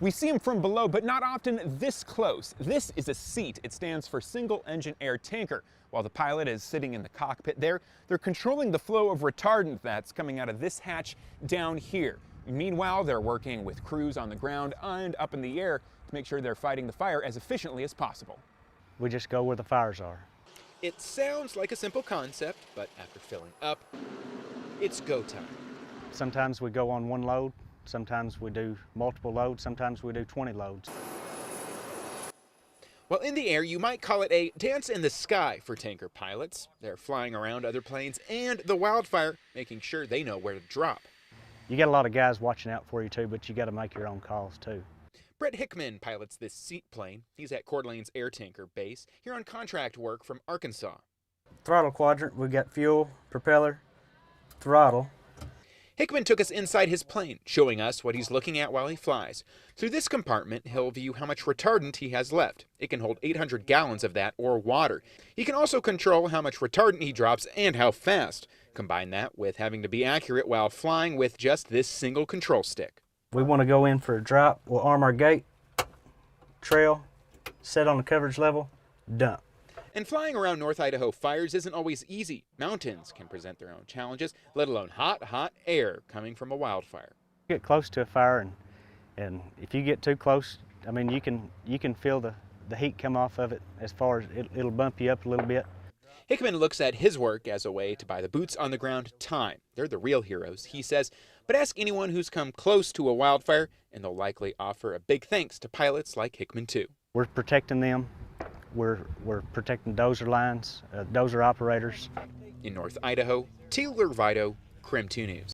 We see them from below, but not often this close. This is a seat. It stands for single engine air tanker. While the pilot is sitting in the cockpit there, they're controlling the flow of retardant that's coming out of this hatch down here. Meanwhile, they're working with crews on the ground and up in the air to make sure they're fighting the fire as efficiently as possible. We just go where the fires are. It sounds like a simple concept, but after filling up, it's go time. Sometimes we go on one load, sometimes we do multiple loads, sometimes we do 20 loads. While in the air, you might call it a dance in the sky for tanker pilots. They're flying around other planes and the wildfire, making sure they know where to drop. You got a lot of guys watching out for you too, but you got to make your own calls too. Brett Hickman pilots this seaplane. He's at Coeur d'Alene's air tanker base, here on contract work from Arkansas. Throttle quadrant, we got fuel, propeller, throttle. Hickman took us inside his plane, showing us what he's looking at while he flies. Through this compartment, he'll view how much retardant he has left. It can hold 800 gallons of that or water. He can also control how much retardant he drops and how fast. Combine that with having to be accurate while flying with just this single control stick. We want to go in for a drop. We'll arm our gate, trail, set on the coverage level, dump. And flying around North Idaho fires isn't always easy. Mountains can present their own challenges, let alone hot, hot air coming from a wildfire. Get close to a fire, and if you get too close, I mean, you can feel the heat come off of it. As far as it'll bump you up a little bit. Hickman looks at his work as a way to buy the boots on the ground time. They're the real heroes, he says. But ask anyone who's come close to a wildfire, and they'll likely offer a big thanks to pilots like Hickman too. We're protecting them. We're protecting dozer lines, dozer operators. In North Idaho, Taylor Viydo, KREM 2 News.